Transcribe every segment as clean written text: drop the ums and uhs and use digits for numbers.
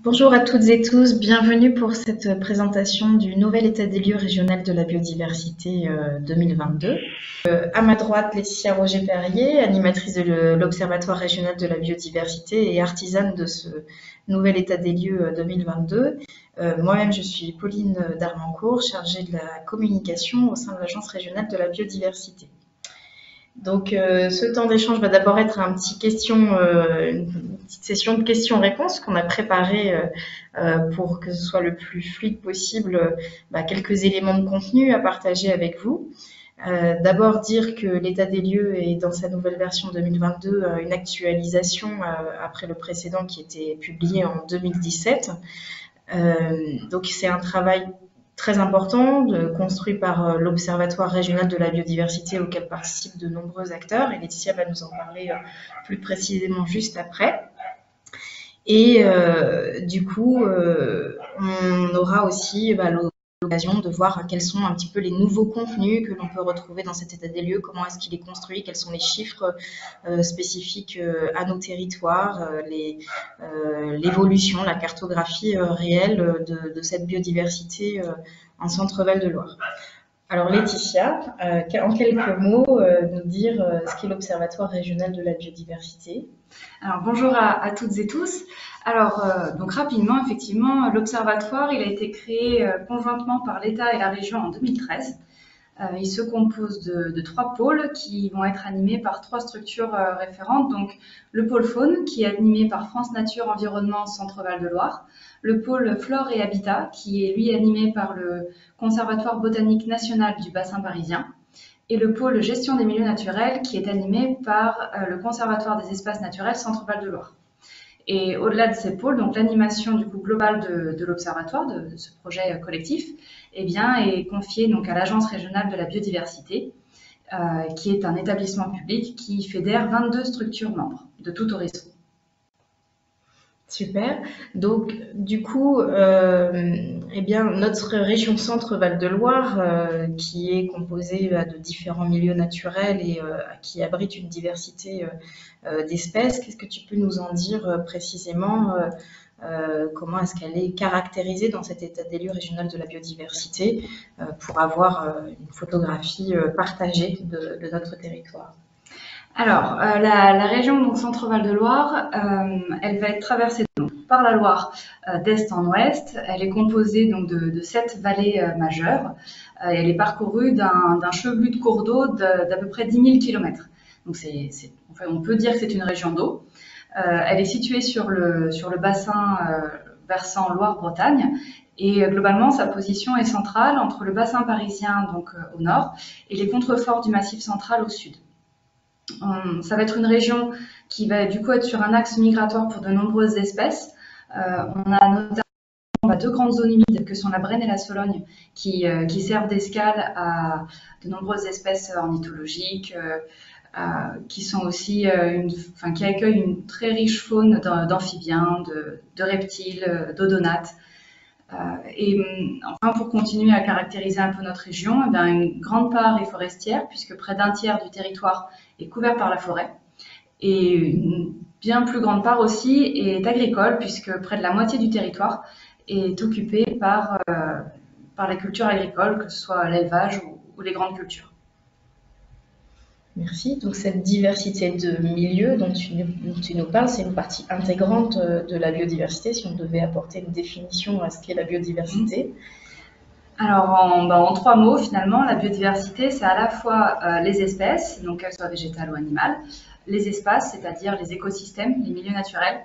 Bonjour à toutes et tous, bienvenue pour cette présentation du nouvel état des lieux régional de la biodiversité 2022. À ma droite, Laetitia Roger-Perrier, animatrice de l'Observatoire régional de la biodiversité et artisane de ce nouvel état des lieux 2022. Moi-même, je suis Pauline Darmancourt, chargée de la communication au sein de l'Agence régionale de la biodiversité. Donc, ce temps d'échange va d'abord être une petite session de questions-réponses qu'on a préparée pour que ce soit le plus fluide possible, quelques éléments de contenu à partager avec vous. D'abord dire que l'état des lieux est dans sa nouvelle version 2022 une actualisation après le précédent qui était publié en 2017. Donc c'est un travail très important, construit par l'Observatoire régional de la biodiversité auquel participent de nombreux acteurs. Et Laetitia va nous en parler plus précisément juste après. Et du coup, on aura aussi l'occasion de voir quels sont un petit peu les nouveaux contenus que l'on peut retrouver dans cet état des lieux, comment est-ce qu'il est construit, quels sont les chiffres spécifiques à nos territoires, l'évolution, la cartographie réelle de cette biodiversité en Centre-Val de Loire. Alors Laetitia, en quelques mots, nous dire ce qu'est l'Observatoire régional de la biodiversité. Alors bonjour à toutes et tous. Alors donc rapidement, effectivement, l'Observatoire il a été créé conjointement par l'État et la région en 2013. Il se compose de trois pôles qui vont être animés par trois structures référentes. Donc le pôle faune qui est animé par France Nature Environnement Centre-Val de Loire, le pôle flore et habitat qui est lui animé par le Conservatoire botanique national du bassin parisien, et le pôle gestion des milieux naturels qui est animé par le Conservatoire des espaces naturels Centre-Val de Loire. Et au-delà de ces pôles, donc l'animation du coup globale de l'observatoire, de ce projet collectif, eh bien, est confiée donc à l'Agence régionale de la biodiversité, qui est un établissement public qui fédère 22 structures membres de tout horizon. Super. Donc, du coup, eh bien, notre région Centre-Val de Loire, qui est composée de différents milieux naturels et qui abrite une diversité d'espèces, qu'est-ce que tu peux nous en dire précisément comment est-ce qu'elle est caractérisée dans cet état des lieux régional de la biodiversité pour avoir une photographie partagée de notre territoire? Alors, la région donc Centre-Val de Loire, elle va être traversée donc, par la Loire d'est en ouest. Elle est composée donc de 7 vallées majeures. Et elle est parcourue d'un chevelu de cours d'eau d'à peu près 10 000 km. Donc, enfin, on peut dire que c'est une région d'eau. Elle est située sur le bassin versant Loire-Bretagne. Et globalement, sa position est centrale entre le bassin parisien donc au nord et les contreforts du Massif central au sud. Ça va être une région qui va du coup être sur un axe migratoire pour de nombreuses espèces. On a notamment 2 grandes zones humides que sont la Brenne et la Sologne qui servent d'escale à de nombreuses espèces ornithologiques, qui sont aussi qui accueillent une très riche faune d'amphibiens, de reptiles, d'odonates. Et enfin, pour continuer à caractériser un peu notre région, eh bien, une grande part est forestière, puisque près d'un tiers du territoire est couvert par la forêt. Et une bien plus grande part aussi est agricole, puisque près de la moitié du territoire est occupé par la culture agricole, que ce soit l'élevage ou les grandes cultures. Merci. Donc cette diversité de milieux dont tu nous parles, c'est une partie intégrante de la biodiversité, si on devait apporter une définition à ce qu'est la biodiversité. Alors en 3 mots finalement, la biodiversité c'est à la fois les espèces, donc qu'elles soient végétales ou animales, les espaces, c'est-à-dire les écosystèmes, les milieux naturels,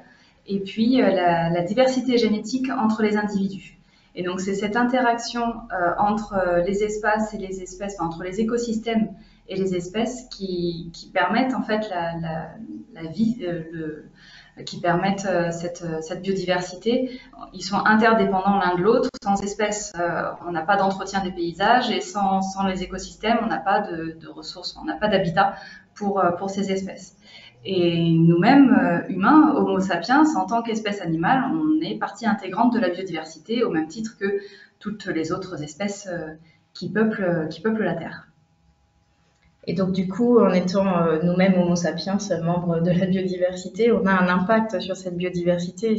et puis la diversité génétique entre les individus. Et donc c'est cette interaction entre les espaces et les espèces, enfin, entre les écosystèmes et les espèces qui permettent en fait la vie, qui permettent cette biodiversité. Ils sont interdépendants l'un de l'autre. Sans espèces, on n'a pas d'entretien des paysages, et sans les écosystèmes, on n'a pas de ressources, on n'a pas d'habitat pour ces espèces. Et nous-mêmes, humains, Homo sapiens, en tant qu'espèce animale, on est partie intégrante de la biodiversité, au même titre que toutes les autres espèces qui peuplent la Terre. Et donc du coup, en étant nous-mêmes Homo sapiens, membres de la biodiversité, on a un impact sur cette biodiversité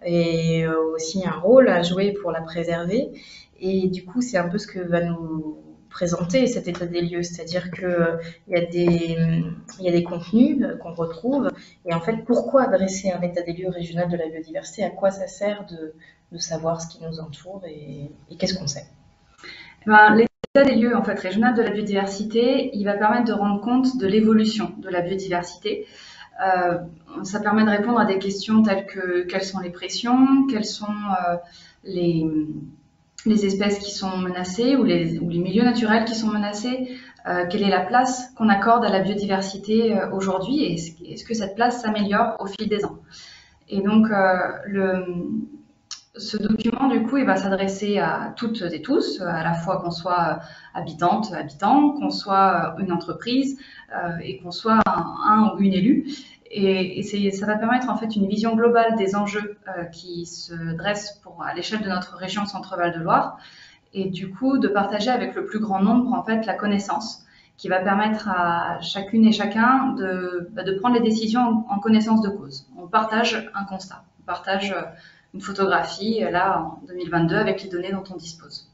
et aussi un rôle à jouer pour la préserver. Et du coup, c'est un peu ce que va nous présenter cet état des lieux, c'est-à-dire que il y a des contenus qu'on retrouve. Et en fait, pourquoi dresser un état des lieux régional de la biodiversité? À quoi ça sert de savoir ce qui nous entoure et qu'est-ce qu'on sait? Ben, l'état des lieux en fait, régional de la biodiversité, il va permettre de rendre compte de l'évolution de la biodiversité. Euh, Ça permet de répondre à des questions telles que quelles sont les pressions, quels sont les, les espèces qui sont menacées ou les milieux naturels qui sont menacés, quelle est la place qu'on accorde à la biodiversité aujourd'hui et est-ce que cette place s'améliore au fil des ans. Et donc, ce document, du coup, il va s'adresser à toutes et tous, à la fois qu'on soit habitante, habitant, qu'on soit une entreprise et qu'on soit un ou une élue. Et ça va permettre en fait une vision globale des enjeux qui se dressent à l'échelle de notre région Centre-Val de Loire et du coup de partager avec le plus grand nombre en fait la connaissance qui va permettre à chacune et chacun de prendre les décisions en connaissance de cause. On partage un constat, on partage une photographie là en 2022 avec les données dont on dispose.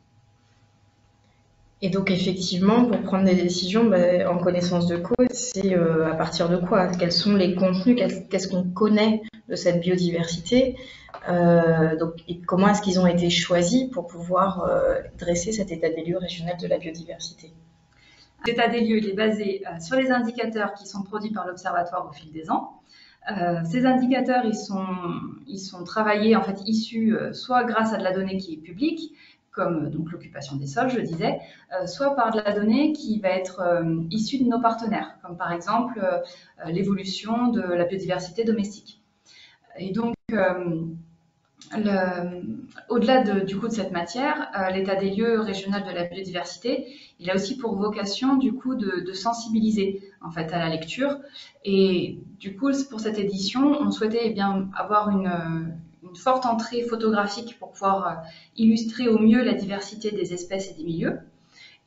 Et donc effectivement, pour prendre des décisions en connaissance de cause, c'est à partir de quoi? Quels sont les contenus? Qu'est-ce qu'on connaît de cette biodiversité? Et comment est-ce qu'ils ont été choisis pour pouvoir dresser cet état des lieux régional de la biodiversité? L'état des lieux il est basé sur les indicateurs qui sont produits par l'Observatoire au fil des ans. Ces indicateurs, ils sont travaillés, en fait, issus soit grâce à de la donnée qui est publique, comme donc l'occupation des sols, je disais, soit par de la donnée qui va être issue de nos partenaires, comme par exemple l'évolution de la biodiversité domestique. Et donc, au-delà du coup de cette matière, l'état des lieux régional de la biodiversité, il a aussi pour vocation du coup de sensibiliser en fait à la lecture. Et du coup, pour cette édition, on souhaitait bien avoir une forte entrée photographique pour pouvoir illustrer au mieux la diversité des espèces et des milieux.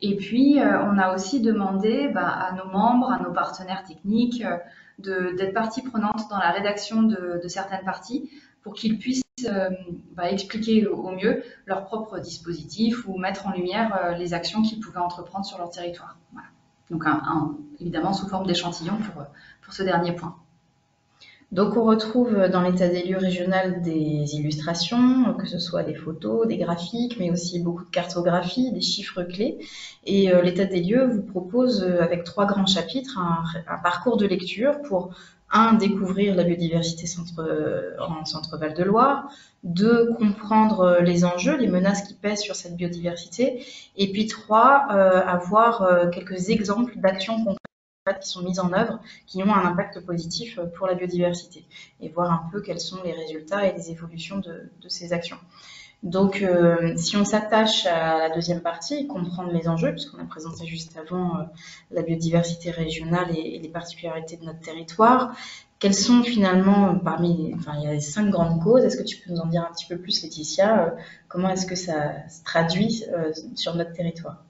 Et puis, on a aussi demandé à nos membres, à nos partenaires techniques, d'être partie prenante dans la rédaction de certaines parties pour qu'ils puissent expliquer au mieux leurs propres dispositifs ou mettre en lumière les actions qu'ils pouvaient entreprendre sur leur territoire. Voilà. Donc, évidemment, sous forme d'échantillon pour ce dernier point. Donc on retrouve dans l'état des lieux régional des illustrations, que ce soit des photos, des graphiques, mais aussi beaucoup de cartographie, des chiffres clés. Et l'état des lieux vous propose, avec 3 grands chapitres, un parcours de lecture pour, découvrir la biodiversité en Centre-Val de Loire, 2, comprendre les enjeux, les menaces qui pèsent sur cette biodiversité, et puis 3, avoir quelques exemples d'actions concrètes qui sont mises en œuvre, qui ont un impact positif pour la biodiversité, et voir un peu quels sont les résultats et les évolutions de ces actions. Donc, si on s'attache à la deuxième partie, comprendre les enjeux, puisqu'on a présenté juste avant la biodiversité régionale et les particularités de notre territoire, quelles sont finalement, il y a 5 grandes causes. Est-ce que tu peux nous en dire un petit peu plus, Laetitia? Comment est-ce que ça se traduit sur notre territoire?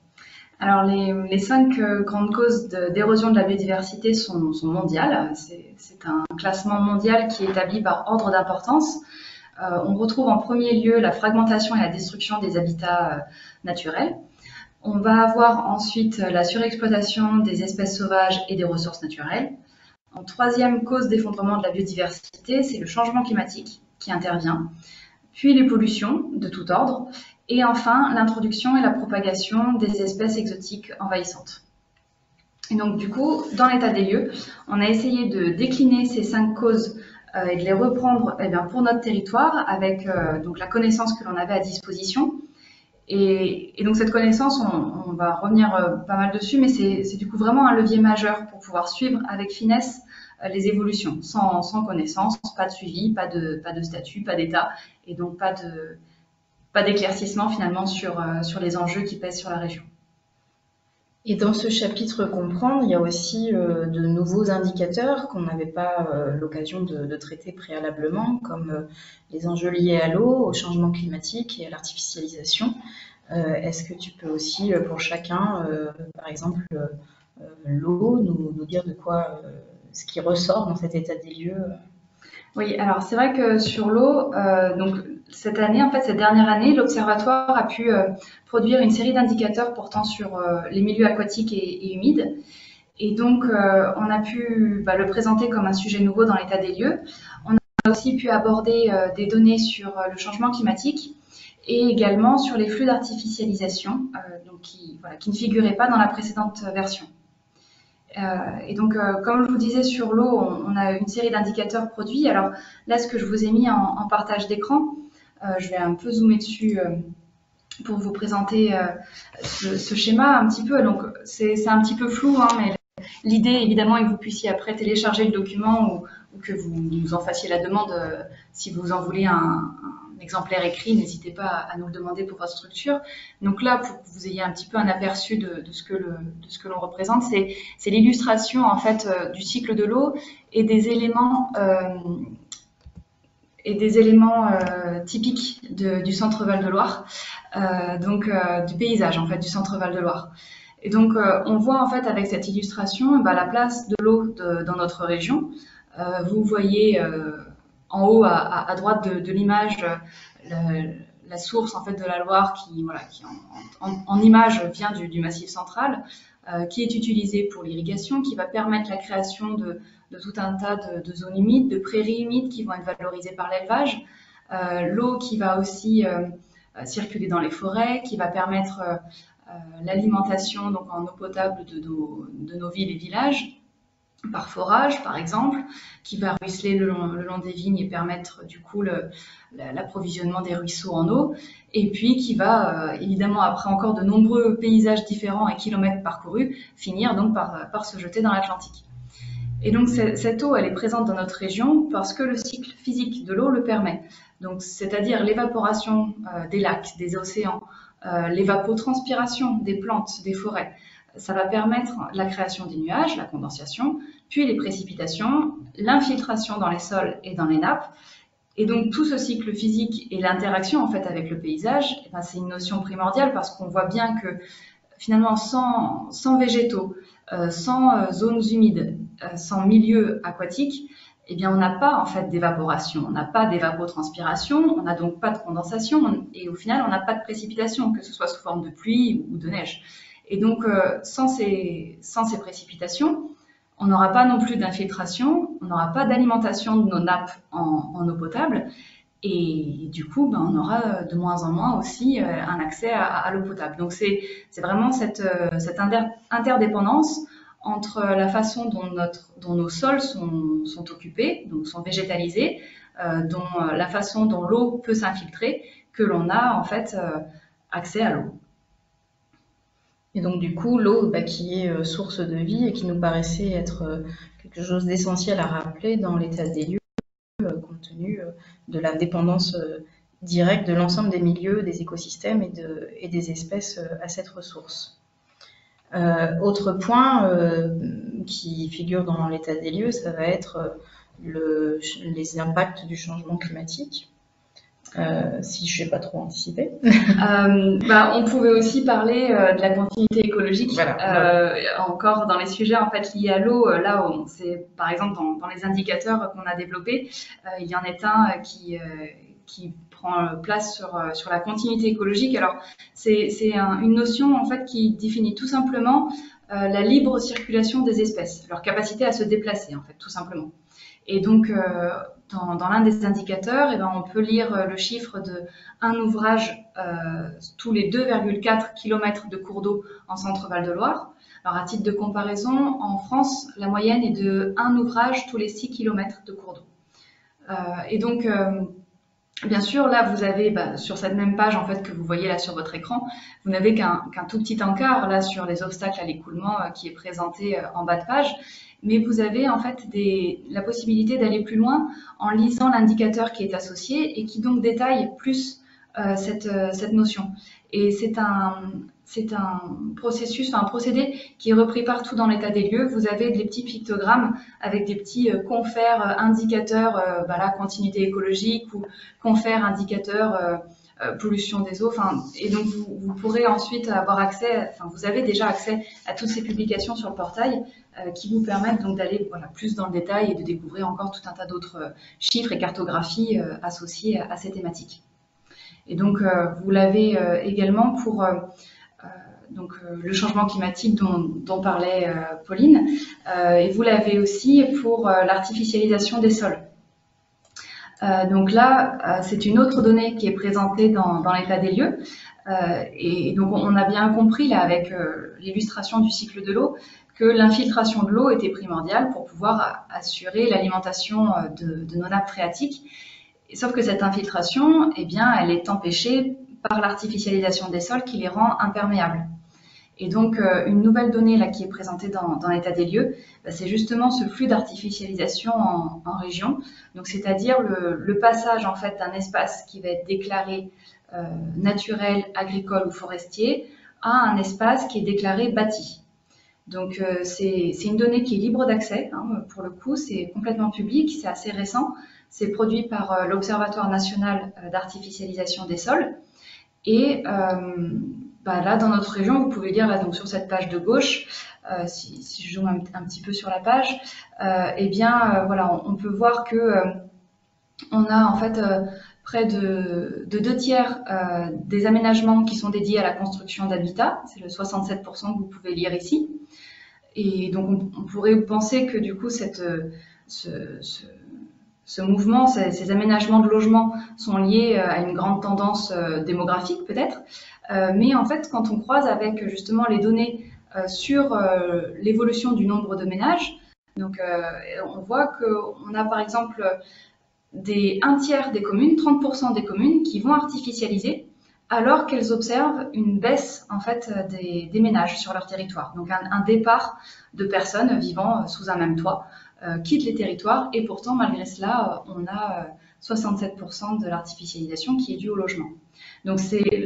Alors, les 5 grandes causes d'érosion de la biodiversité sont mondiales. C'est un classement mondial qui est établi par ordre d'importance. On retrouve en premier lieu la fragmentation et la destruction des habitats naturels. On va avoir ensuite la surexploitation des espèces sauvages et des ressources naturelles. En troisième cause d'effondrement de la biodiversité, c'est le changement climatique qui intervient, puis les pollutions de tout ordre, et enfin l'introduction et la propagation des espèces exotiques envahissantes. Et donc du coup, dans l'état des lieux, on a essayé de décliner ces 5 causes et de les reprendre pour notre territoire avec donc la connaissance que l'on avait à disposition. Et donc cette connaissance, on va revenir pas mal dessus, mais c'est du coup vraiment un levier majeur pour pouvoir suivre avec finesse les évolutions. Sans connaissance, pas de suivi, pas de statut, pas d'état, et donc pas d'éclaircissement finalement sur les enjeux qui pèsent sur la région. Et dans ce chapitre comprendre, il y a aussi de nouveaux indicateurs qu'on n'avait pas l'occasion de traiter préalablement, comme les enjeux liés à l'eau, au changement climatique et à l'artificialisation. Est-ce que tu peux aussi, pour chacun, par exemple, l'eau, nous dire de quoi, ce qui ressort dans cet état des lieux. Oui, alors c'est vrai que sur l'eau, donc cette année, en fait, cette dernière année, l'Observatoire a pu produire une série d'indicateurs portant sur les milieux aquatiques et humides. Et donc, on a pu le présenter comme un sujet nouveau dans l'état des lieux. On a aussi pu aborder des données sur le changement climatique et également sur les flux d'artificialisation, donc qui ne figuraient pas dans la précédente version. Et donc, comme je vous disais sur l'eau, on a une série d'indicateurs produits. Alors là, ce que je vous ai mis en partage d'écran, je vais un peu zoomer dessus pour vous présenter ce schéma un petit peu. Donc, c'est un petit peu flou, hein, mais l'idée, évidemment, est que vous puissiez après télécharger le document ou que vous nous en fassiez la demande. Si vous en voulez un exemplaire écrit, n'hésitez pas à nous le demander pour votre structure. Donc là, pour que vous ayez un petit peu un aperçu de ce que l'on représente, c'est l'illustration en fait du cycle de l'eau et des éléments typiques du centre Val-de-Loire, du paysage en fait du centre Val-de-Loire. Et donc, on voit en fait avec cette illustration la place de l'eau dans notre région. Vous voyez en haut à droite de l'image la source en fait de la Loire qui en image vient du Massif central, qui est utilisée pour l'irrigation, qui va permettre la création de tout un tas de zones humides, de prairies humides qui vont être valorisées par l'élevage. L'eau qui va aussi circuler dans les forêts, qui va permettre l'alimentation donc en eau potable de nos villes et villages, par forage par exemple, qui va ruisseler le long des vignes et permettre du coup l'approvisionnement des ruisseaux en eau, et puis qui va évidemment après encore de nombreux paysages différents et kilomètres parcourus finir donc par se jeter dans l'Atlantique. Et donc cette eau elle est présente dans notre région parce que le cycle physique de l'eau le permet. Donc c'est-à-dire l'évaporation des lacs, des océans, l'évapotranspiration des plantes, des forêts. Ça va permettre la création des nuages, la condensation, puis les précipitations, l'infiltration dans les sols et dans les nappes. Et donc tout ce cycle physique et l'interaction en fait avec le paysage, c'est une notion primordiale parce qu'on voit bien que finalement sans végétaux, sans zones humides, sans milieu aquatique, eh bien on n'a pas en fait d'évaporation, on n'a pas d'évapotranspiration, on n'a donc pas de condensation et au final on n'a pas de précipitation, que ce soit sous forme de pluie ou de neige. Et donc sans ces précipitations, on n'aura pas non plus d'infiltration, on n'aura pas d'alimentation de nos nappes en eau potable et du coup on aura de moins en moins aussi un accès à l'eau potable. Donc c'est vraiment cette interdépendance entre la façon dont nos sols sont occupés, donc sont végétalisés, la façon dont l'eau peut s'infiltrer, que l'on a en fait accès à l'eau. Et donc du coup, l'eau qui est source de vie et qui nous paraissait être quelque chose d'essentiel à rappeler dans l'état des lieux, compte tenu de la dépendance directe de l'ensemble des milieux, des écosystèmes et des espèces à cette ressource. Autre point qui figure dans l'état des lieux, ça va être les impacts du changement climatique. Si je n'ai pas trop anticipé. On pouvait aussi parler de la continuité écologique. Voilà. Encore dans les sujets en fait liés à l'eau, là, c'est par exemple dans les indicateurs qu'on a développés, il y en est un qui prend place sur la continuité écologique. Alors c'est une notion en fait qui définit tout simplement la libre circulation des espèces, leur capacité à se déplacer en fait, tout simplement. Et donc dans l'un des indicateurs, on peut lire le chiffre de un ouvrage tous les 2,4 km de cours d'eau en centre Val-de-Loire. Alors à titre de comparaison, en France, la moyenne est de un ouvrage tous les 6 km de cours d'eau. Et donc, bien sûr, là, vous avez sur cette même page en fait que vous voyez là sur votre écran, vous n'avez qu'un tout petit encart là sur les obstacles à l'écoulement qui est présenté en bas de page. Mais vous avez en fait la possibilité d'aller plus loin en lisant l'indicateur qui est associé et qui donc détaille plus cette notion. Et c'est un processus, un procédé qui est repris partout dans l'état des lieux. Vous avez des petits pictogrammes avec des petits confères indicateurs, continuité écologique ou confères indicateurs pollution des eaux. Et donc vous pourrez ensuite avoir accès, vous avez déjà accès à toutes ces publications sur le portail qui vous permettent donc d'aller plus dans le détail et de découvrir encore tout un tas d'autres chiffres et cartographies associées à ces thématiques. Et donc vous l'avez également pour le changement climatique dont parlait Pauline, et vous l'avez aussi pour l'artificialisation des sols. Donc là, c'est une autre donnée qui est présentée dans l'état des lieux. Et donc on a bien compris là avec l'illustration du cycle de l'eau que l'infiltration de l'eau était primordiale pour pouvoir assurer l'alimentation de nos nappes phréatiques. Sauf que cette infiltration, eh bien, elle est empêchée par l'artificialisation des sols qui les rend imperméables. Et donc, une nouvelle donnée là, qui est présentée dans l'état des lieux, c'est justement ce flux d'artificialisation en région. Donc, c'est-à-dire le passage en fait d'un espace qui va être déclaré naturel, agricole ou forestier à un espace qui est déclaré bâti. Donc, c'est une donnée qui est libre d'accès. Pour le coup, c'est complètement public, c'est assez récent. C'est produit par l'Observatoire national d'artificialisation des sols. Et là, dans notre région, vous pouvez lire là, donc, sur cette page de gauche, si je zoome un petit peu sur la page, on peut voir que on a en fait près de 2/3 des aménagements qui sont dédiés à la construction d'habitat. C'est le 67% que vous pouvez lire ici. Et donc, on pourrait penser que du coup, ce mouvement, ces aménagements de logements sont liés à une grande tendance démographique peut-être, mais en fait, quand on croise avec justement les données sur l'évolution du nombre de ménages, donc on voit qu'on a par exemple un tiers des communes, 30% des communes qui vont artificialiser alors qu'elles observent une baisse en fait des ménages sur leur territoire. Donc un départ de personnes vivant sous un même toit quittent les territoires et pourtant malgré cela on a 67% de l'artificialisation qui est due au logement. Donc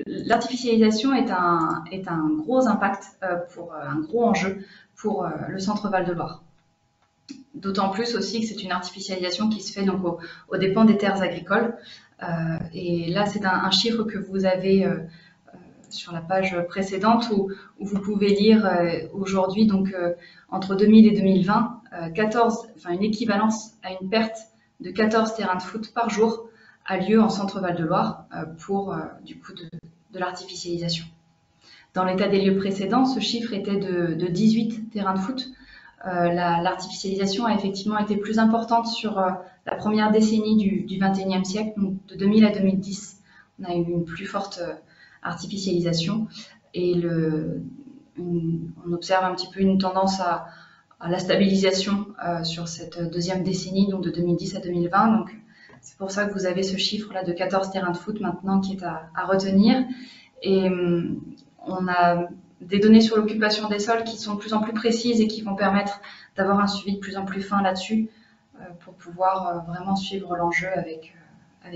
l'artificialisation est un gros impact un gros enjeu pour le centre Val-de-Loire. D'autant plus aussi que c'est une artificialisation qui se fait donc aux dépens des terres agricoles. Et là, c'est un chiffre que vous avez sur la page précédente où vous pouvez lire aujourd'hui, donc entre 2000 et 2020, une équivalence à une perte de 14 terrains de foot par jour a lieu en centre Val-de-Loire pour du coup de l'artificialisation. Dans l'état des lieux précédent, ce chiffre était de 18 terrains de foot. L'artificialisation a effectivement été plus importante sur la première décennie du XXIe siècle, donc de 2000 à 2010. On a eu une plus forte artificialisation et on observe un petit peu une tendance à la stabilisation sur cette deuxième décennie, donc de 2010 à 2020. Donc c'est pour ça que vous avez ce chiffre-là de 14 terrains de foot maintenant qui est à retenir. Et on a des données sur l'occupation des sols qui sont de plus en plus précises et qui vont permettre d'avoir un suivi de plus en plus fin là-dessus pour pouvoir vraiment suivre l'enjeu avec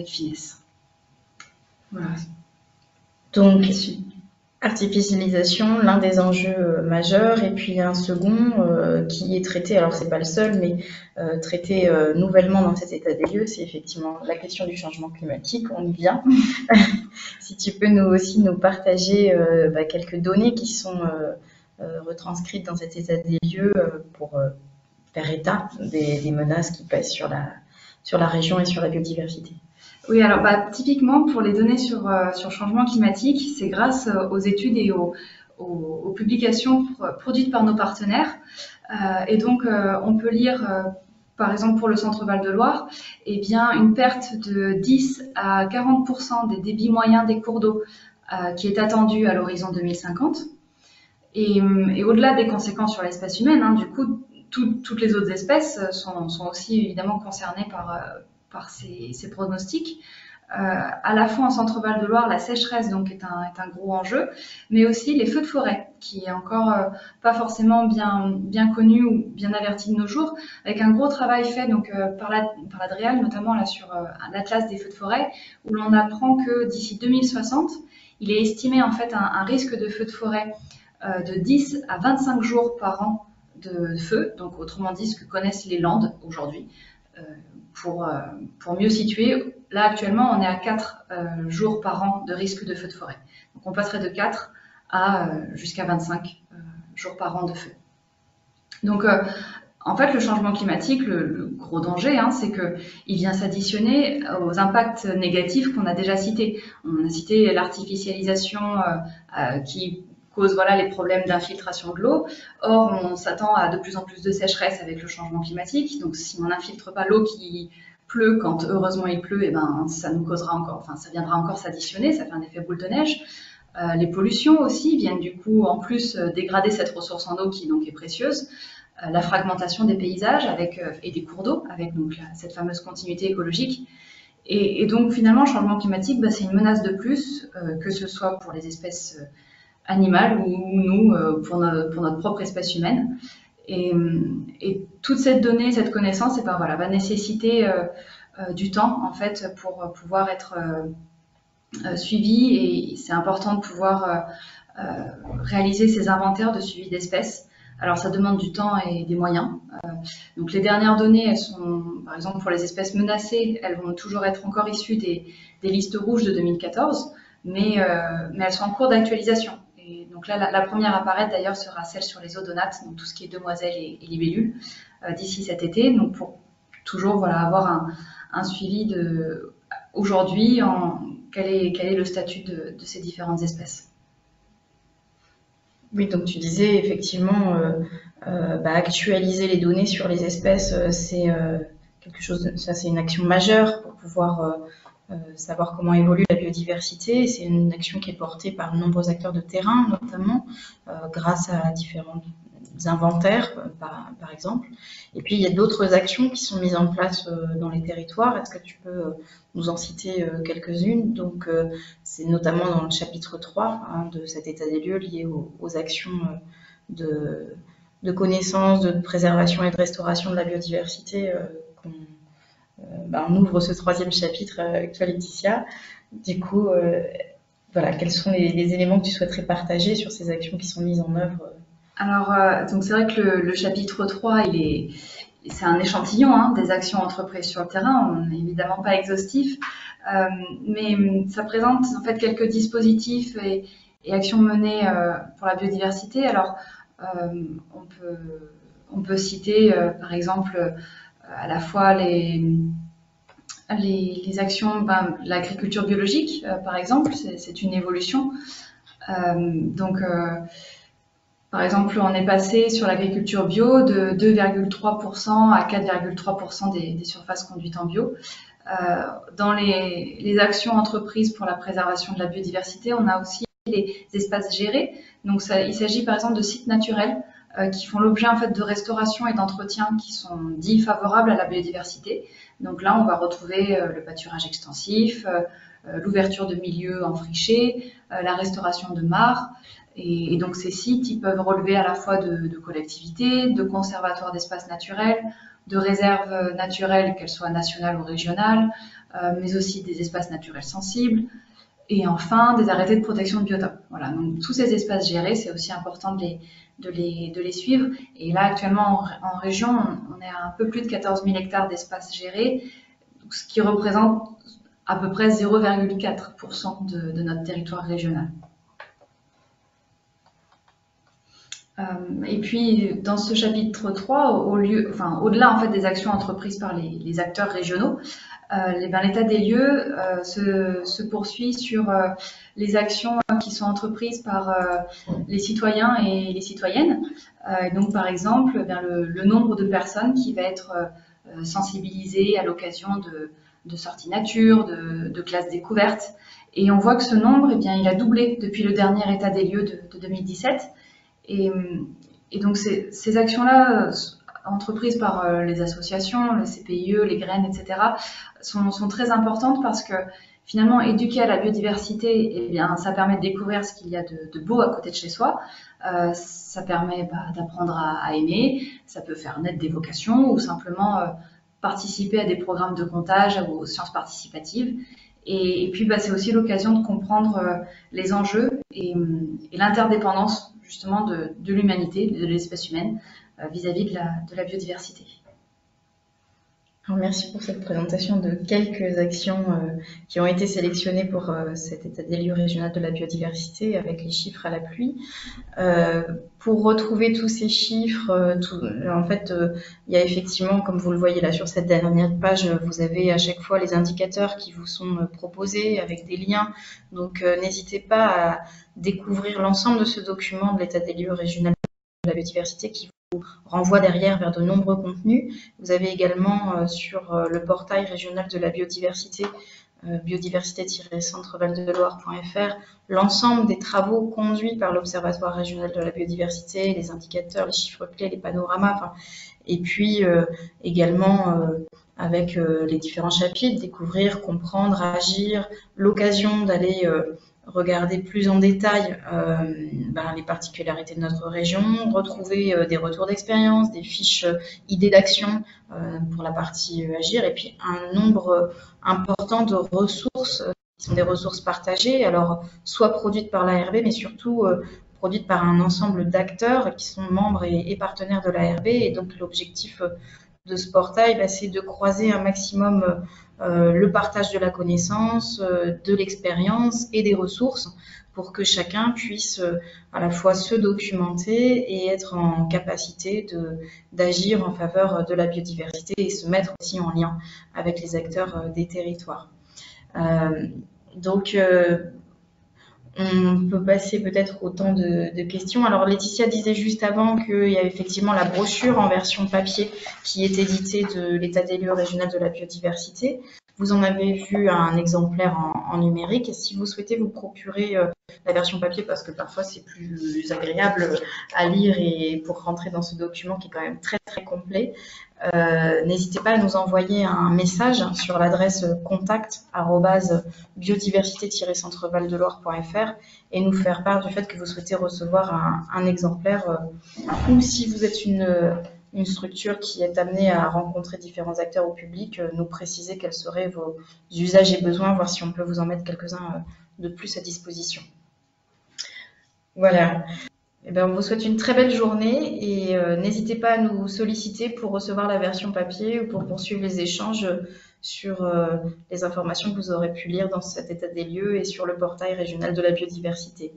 finesse. Voilà. Donc, artificialisation, l'un des enjeux majeurs, et puis un second qui est traité, alors c'est pas le seul, mais traité nouvellement dans cet état des lieux, c'est effectivement la question du changement climatique, on y vient. Si tu peux nous partager quelques données qui sont retranscrites dans cet état des lieux pour faire état des menaces qui pèsent sur la région et sur la biodiversité. Oui, alors typiquement pour les données sur changement climatique, c'est grâce aux études et aux publications produites par nos partenaires. Et donc, on peut lire, par exemple pour le centre Val-de-Loire, une perte de 10 à 40% des débits moyens des cours d'eau qui est attendue à l'horizon 2050. Et au-delà des conséquences sur l'espèce humaine, du coup, toutes les autres espèces sont aussi évidemment concernées par ces pronostics. À la fois en centre Val-de-Loire, la sécheresse donc est un gros enjeu, mais aussi les feux de forêt, qui est encore pas forcément bien connu ou bien averti de nos jours, avec un gros travail fait donc par l'Adréal, notamment là sur l'Atlas des feux de forêt, où l'on apprend que d'ici 2060, il est estimé en fait un risque de feu de forêt de 10 à 25 jours par an de feu, donc autrement dit ce que connaissent les Landes aujourd'hui. pour mieux situer, là actuellement on est à 4 jours par an de risque de feu de forêt. Donc on passerait de 4 à jusqu'à 25 jours par an de feu. Donc en fait, le changement climatique, le gros danger, c'est qu'il vient s'additionner aux impacts négatifs qu'on a déjà cités. On a cité l'artificialisation qui cause les problèmes d'infiltration de l'eau. Or, on s'attend à de plus en plus de sécheresse avec le changement climatique. Donc, si on n'infiltre pas l'eau qui pleut quand heureusement il pleut, ça nous causera encore, ça viendra encore s'additionner, ça fait un effet boule de neige. Les pollutions aussi viennent du coup en plus dégrader cette ressource en eau qui donc est précieuse. La fragmentation des paysages et des cours d'eau, avec donc cette fameuse continuité écologique. Et donc finalement, le changement climatique, c'est une menace de plus, que ce soit pour les espèces animales ou nous, pour notre propre espèce humaine. Et toute cette donnée, cette connaissance, va nécessiter du temps en fait pour pouvoir être suivie. Et c'est important de pouvoir réaliser ces inventaires de suivi d'espèces. Alors ça demande du temps et des moyens. Donc les dernières données, elles sont, par exemple pour les espèces menacées, elles vont toujours être encore issues des listes rouges de 2014, mais elles sont en cours d'actualisation. Et donc là, la première à apparaître d'ailleurs sera celle sur les odonates, donc tout ce qui est demoiselles et libellules, d'ici cet été. Donc pour toujours avoir un suivi de aujourd'hui, quel est le statut de ces différentes espèces. Oui, donc tu disais effectivement actualiser les données sur les espèces, c'est quelque chose, ça c'est une action majeure pour pouvoir savoir comment évolue la biodiversité. C'est une action qui est portée par de nombreux acteurs de terrain, notamment grâce à différents inventaires, par exemple. Et puis il y a d'autres actions qui sont mises en place dans les territoires. Est-ce que tu peux nous en citer quelques-unes? Donc c'est notamment dans le chapitre 3 de cet état des lieux lié aux actions de connaissance, de préservation et de restauration de la biodiversité on ouvre ce 3e chapitre avec toi, Laetitia. Du coup, quels sont les éléments que tu souhaiterais partager sur ces actions qui sont mises en œuvre? Alors, donc c'est vrai que le chapitre 3, c'est un échantillon des actions entreprises sur le terrain. On n'est évidemment pas exhaustif, mais ça présente en fait quelques dispositifs et actions menées pour la biodiversité. Alors, on peut citer par exemple à la fois les actions, l'agriculture biologique, par exemple, c'est une évolution. Par exemple, on est passé sur l'agriculture bio de 2,3% à 4,3% des surfaces conduites en bio. Dans les actions entreprises pour la préservation de la biodiversité, on a aussi les espaces gérés. Donc, il s'agit par exemple de sites naturels qui font l'objet en fait de restauration et d'entretien qui sont dits favorables à la biodiversité. Donc là, on va retrouver le pâturage extensif, l'ouverture de milieux enfrichés, la restauration de mares. Et donc ces sites, ils peuvent relever à la fois de collectivités, de conservatoires d'espaces naturels, de réserves naturelles, qu'elles soient nationales ou régionales, mais aussi des espaces naturels sensibles, et enfin des arrêtés de protection de biotopes. Voilà, donc tous ces espaces gérés, c'est aussi important de les suivre. Et là, actuellement, en région, on est à un peu plus de 14 000 hectares d'espaces gérés, ce qui représente à peu près 0,4% de notre territoire régional. Et puis, dans ce chapitre 3, au-delà en fait, des actions entreprises par les acteurs régionaux, l'état des lieux se poursuit sur les actions qui sont entreprises par les citoyens et les citoyennes. Donc, par exemple, le nombre de personnes qui va être sensibilisées à l'occasion de sorties nature, de classes découvertes. Et on voit que ce nombre, il a doublé depuis le dernier état des lieux de 2017. Et donc ces actions-là, entreprises par les associations, le CPIE, les graines, etc., sont très importantes parce que finalement, éduquer à la biodiversité, ça permet de découvrir ce qu'il y a de beau à côté de chez soi. Ça permet d'apprendre à aimer, ça peut faire naître des vocations ou simplement participer à des programmes de comptage ou aux sciences participatives. Et puis, c'est aussi l'occasion de comprendre les enjeux et l'interdépendance justement de l'humanité, de l'espèce humaine vis-à-vis de la biodiversité. Alors, merci pour cette présentation de quelques actions qui ont été sélectionnées pour cet état des lieux régional de la biodiversité avec les chiffres à la pluie. Pour retrouver tous ces chiffres, en fait, il y a effectivement, comme vous le voyez là sur cette dernière page, vous avez à chaque fois les indicateurs qui vous sont proposés avec des liens. Donc, n'hésitez pas à découvrir l'ensemble de ce document de l'état des lieux régional de la biodiversité qui vous renvoie derrière vers de nombreux contenus. Vous avez également sur le portail régional de la biodiversité biodiversité-centrevaldeloire.fr, l'ensemble des travaux conduits par l'Observatoire régional de la biodiversité, les indicateurs, les chiffres clés, les panoramas, et puis également avec les différents chapitres, découvrir, comprendre, agir, l'occasion d'aller regarder plus en détail les particularités de notre région, retrouver des retours d'expérience, des fiches idées d'action pour la partie agir, et puis un nombre important de ressources qui sont des ressources partagées, alors soit produites par l'ARB, mais surtout produites par un ensemble d'acteurs qui sont membres et partenaires de l'ARB. Et donc l'objectif de ce portail, c'est de croiser un maximum le partage de la connaissance, de l'expérience et des ressources pour que chacun puisse à la fois se documenter et être en capacité d'agir en faveur de la biodiversité et se mettre aussi en lien avec les acteurs des territoires. Donc, on peut passer peut-être au temps de questions. Alors, Laetitia disait juste avant qu'il y a effectivement la brochure en version papier qui est éditée de l'état des lieux régional de la biodiversité. Vous en avez vu un exemplaire en numérique. Et si vous souhaitez vous procurer la version papier, parce que parfois c'est plus agréable à lire et pour rentrer dans ce document qui est quand même très très complet, n'hésitez pas à nous envoyer un message sur l'adresse contact@biodiversité-centrevaldeloire.fr et nous faire part du fait que vous souhaitez recevoir un exemplaire, ou si vous êtes une structure qui est amenée à rencontrer différents acteurs au public, nous préciser quels seraient vos usages et besoins, voir si on peut vous en mettre quelques-uns de plus à disposition. Voilà. On vous souhaite une très belle journée et n'hésitez pas à nous solliciter pour recevoir la version papier ou pour poursuivre les échanges sur les informations que vous aurez pu lire dans cet état des lieux et sur le portail régional de la biodiversité.